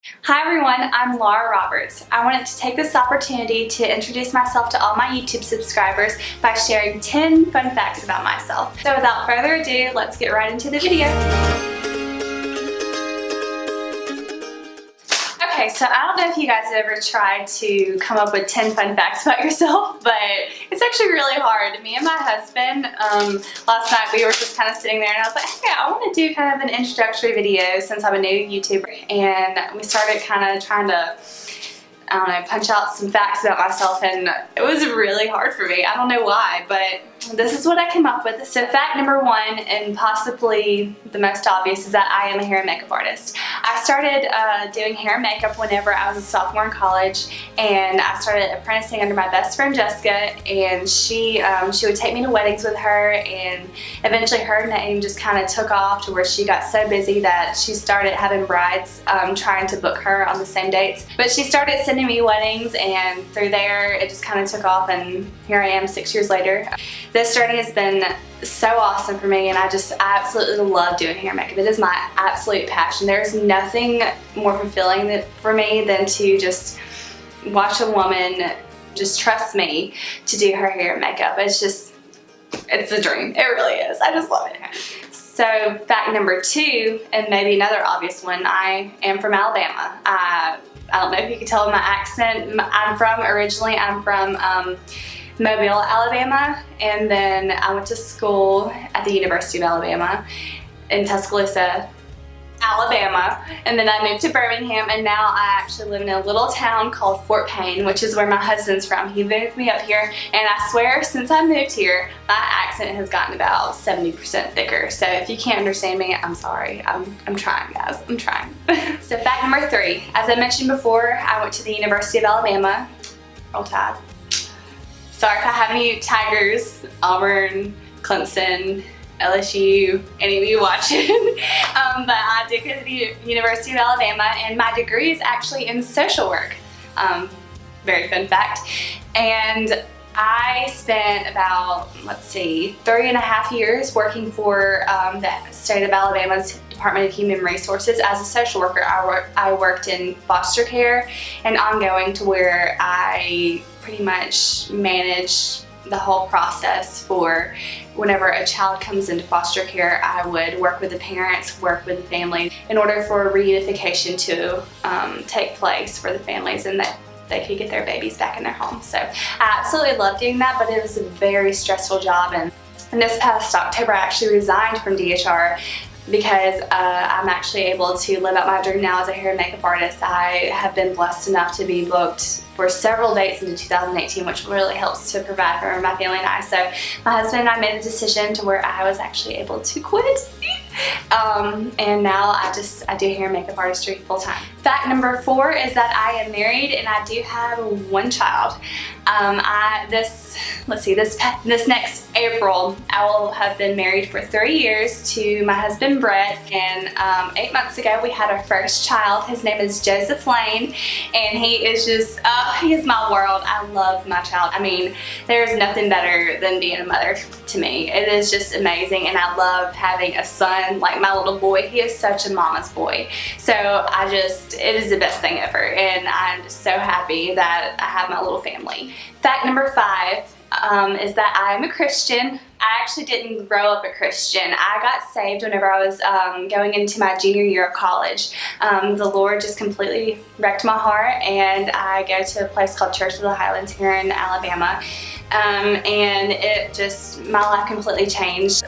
Hi everyone, I'm Laura Roberts. I wanted to take this opportunity to introduce myself to all my YouTube subscribers by sharing 10 fun facts about myself. So without further ado, let's get right into the video. Okay, so I don't know if you guys have ever tried to come up with 10 fun facts about yourself, but it's actually really hard. Me and my husband, last night we were just kind of sitting there and I was like, hey, I want to do kind of an introductory video since I'm a new YouTuber. And we started kind of trying to, I don't know, punch out some facts about myself, and it was really hard for me. I don't know why, but this is what I came up with. So fact number one, and possibly the most obvious, is that I am a hair and makeup artist. I started doing hair and makeup whenever I was a sophomore in college, and I started apprenticing under my best friend Jessica, and she would take me to weddings with her, and eventually her name just kind of took off to where she got so busy that she started having brides trying to book her on the same dates. But she started sending me weddings, and through there it just kind of took off, and here I am 6 years later. This journey has been so awesome for me, and I absolutely love doing hair and makeup. It is my absolute passion. There's nothing more fulfilling for me than to just watch a woman just trust me to do her hair and makeup. It's a dream. It really is. I just love it. So fact number two, and maybe another obvious one, I am from Alabama. I don't know if you can tell in my accent. Originally I'm from Mobile, Alabama, and then I went to school at the University of Alabama in Tuscaloosa, Alabama, and then I moved to Birmingham, and now I actually live in a little town called Fort Payne, which is where my husband's from. He moved me up here, and I swear since I moved here, my accent has gotten about 70% thicker. So if you can't understand me, I'm sorry. I'm trying, guys. I'm trying. So fact number three, as I mentioned before, I went to the University of Alabama. Roll Tide. Sorry if I have any Tigers, Auburn, Clemson, LSU, any of you watching, but I did go to the University of Alabama, and my degree is actually in social work. Very fun fact. And I spent about, 3.5 years working for the state of Alabama's Department of Human Resources as a social worker. I worked in foster care and ongoing, to where I pretty much manage the whole process for whenever a child comes into foster care. I would work with the parents, work with the family in order for reunification to take place for the families, and that they could get their babies back in their homes. So I absolutely loved doing that, but it was a very stressful job. And this past October I actually resigned from DHR because I'm actually able to live out my dream now as a hair and makeup artist. I have been blessed enough to be booked for several dates into 2018, which really helps to provide for my family and I. So my husband and I made the decision to where I was actually able to quit. And now I do hair and makeup artistry full time. Fact number four is that I am married, and I do have one child. This next April, I will have been married for 3 years to my husband Brett, and 8 months ago we had our first child. His name is Joseph Lane, and he is he is my world. I love my child. I mean, there's nothing better than being a mother to me. It is just amazing, and I love having a son like my little boy. He is such a mama's boy. So it is the best thing ever, and I'm just so happy that I have my little family. Fact number five is that I'm a Christian. I actually didn't grow up a Christian. I got saved whenever I was going into my junior year of college. The Lord just completely wrecked my heart, and I go to a place called Church of the Highlands here in Alabama, and my life completely changed.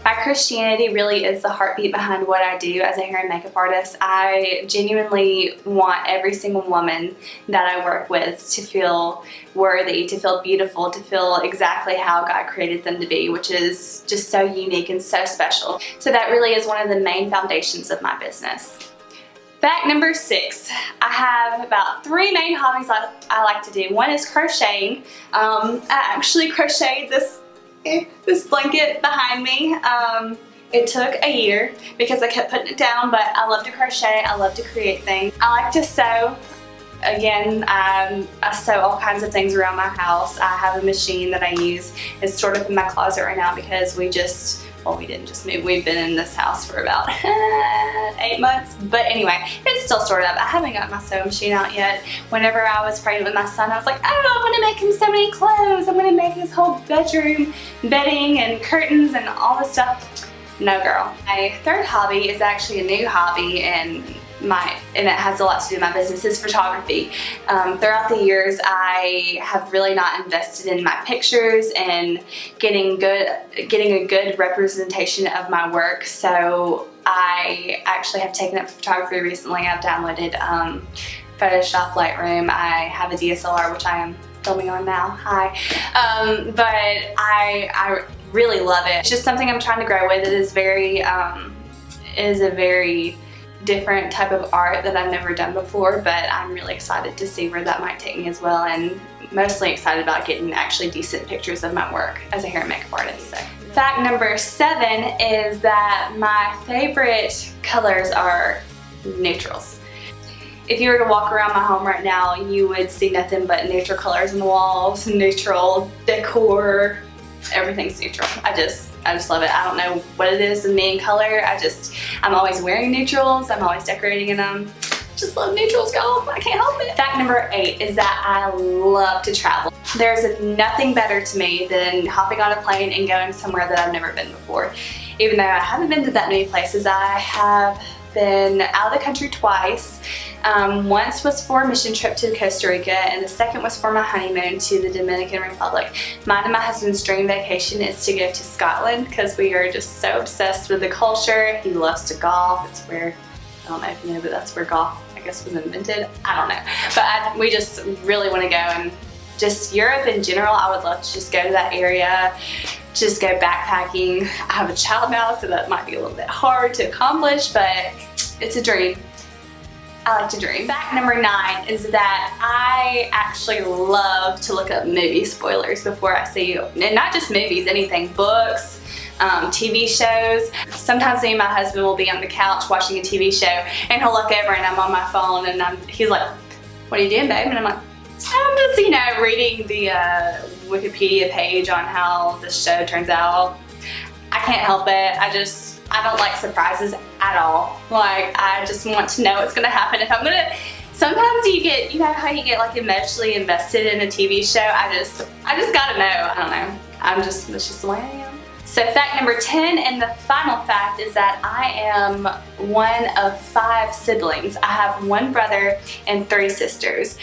My Christianity really is the heartbeat behind what I do as a hair and makeup artist. I genuinely want every single woman that I work with to feel worthy, to feel beautiful, to feel exactly how God created them to be, which is just so unique and so special. So that really is one of the main foundations of my business. Fact number six, I have about 3 main hobbies I like to do. One is crocheting. I actually crocheted this blanket behind me. It took a year because I kept putting it down, but I love to crochet. I love to create things. I like to sew. Again, I sew all kinds of things around my house. I have a machine that I use. It's sort of in my closet right now because we just well, we didn't just move. We've been in this house for about 8 months. But anyway, it's still stored up. I haven't got my sewing machine out yet. Whenever I was pregnant with my son, I was like, oh, I want to make him so many clothes. I'm going to make his whole bedroom bedding and curtains and all this stuff. No, girl. My third hobby is actually a new hobby, and it has a lot to do with my business, is photography. Throughout the years, I have really not invested in my pictures and getting a good representation of my work. So I actually have taken up photography recently. I've downloaded Photoshop Lightroom. I have a DSLR, which I am filming on now. Hi. But I really love it. It's just something I'm trying to grow with. It is a very different type of art that I've never done before, but I'm really excited to see where that might take me as well, and mostly excited about getting actually decent pictures of my work as a hair and makeup artist. So. Fact number 7 is that my favorite colors are neutrals. If you were to walk around my home right now, you would see nothing but neutral colors on the walls, neutral decor, everything's neutral. I just love it. I don't know what it is with me and color. I'm always wearing neutrals. I'm always decorating in them. Just love neutrals, y'all. I can't help it. Fact number 8 is that I love to travel. There's nothing better to me than hopping on a plane and going somewhere that I've never been before. Even though I haven't been to that many places, I have been out of the country twice. Once was for a mission trip to Costa Rica, and the second was for my honeymoon to the Dominican Republic. Mine and my husband's dream vacation is to go to Scotland because we are just so obsessed with the culture. He loves to golf. It's where, I don't know if you know, but that's where golf, I guess, was invented. I don't know. But we just really want to go, and just Europe in general, I would love to just go to that area, just go backpacking. I have a child now, so that might be a little bit hard to accomplish, but it's a dream. I like to dream. Fact number 9 is that I actually love to look up movie spoilers before I see, and not just movies, anything, books, TV shows. Sometimes me and my husband will be on the couch watching a TV show, and he'll look over and I'm on my phone, and he's like, what are you doing, babe? And I'm like, I'm just, reading the Wikipedia page on how the show turns out. I can't help it. I don't like surprises at all. Like, I just want to know what's gonna happen. Sometimes you get, how you get like emotionally invested in a TV show. I just gotta know. I don't know. That's just the way I am. So fact number 10, and the final fact, is that I am one of 5 siblings. I have 1 brother and 3 sisters.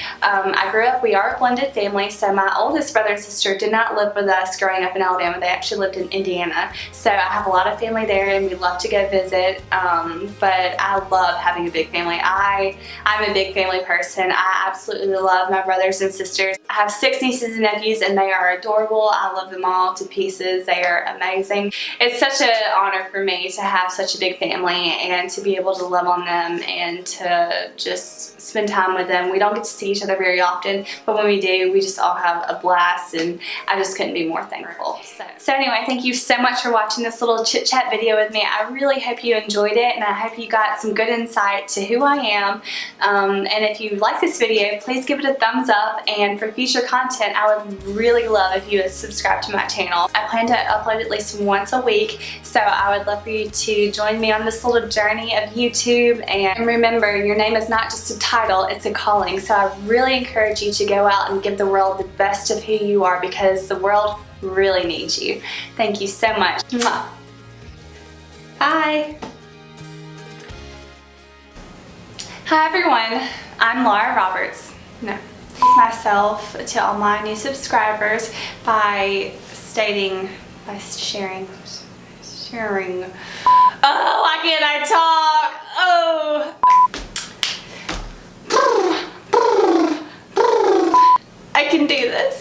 We are a blended family, so my oldest brother and sister did not live with us growing up in Alabama. They actually lived in Indiana. So I have a lot of family there, and we love to go visit, but I love having a big family. I'm a big family person. I absolutely love my brothers and sisters. I have 6 nieces and nephews, and they are adorable. I love them all to pieces. They are amazing. It's such an honor for me to have such a big family and to be able to love on them and to just spend time with them. We don't get to see each other very often, but when we do, we just all have a blast, and I just couldn't be more thankful. So anyway, thank you so much for watching this little chit chat video with me. I really hope you enjoyed it, and I hope you got some good insight to who I am. And if you like this video, please give it a thumbs up, and for future content, I would really love if you would subscribe to my channel. I plan to upload at least once a week, so I would love for you to join me on this little journey of YouTube. And remember, your name is not just a title, it's a calling. So I really encourage you to go out and give the world the best of who you are, because the world really needs you. Thank you so much. Mwah. Bye. Hi everyone, I'm Laura Roberts. No. Myself to all my new subscribers by sharing. Oh, why can't I talk? Oh. I can do this.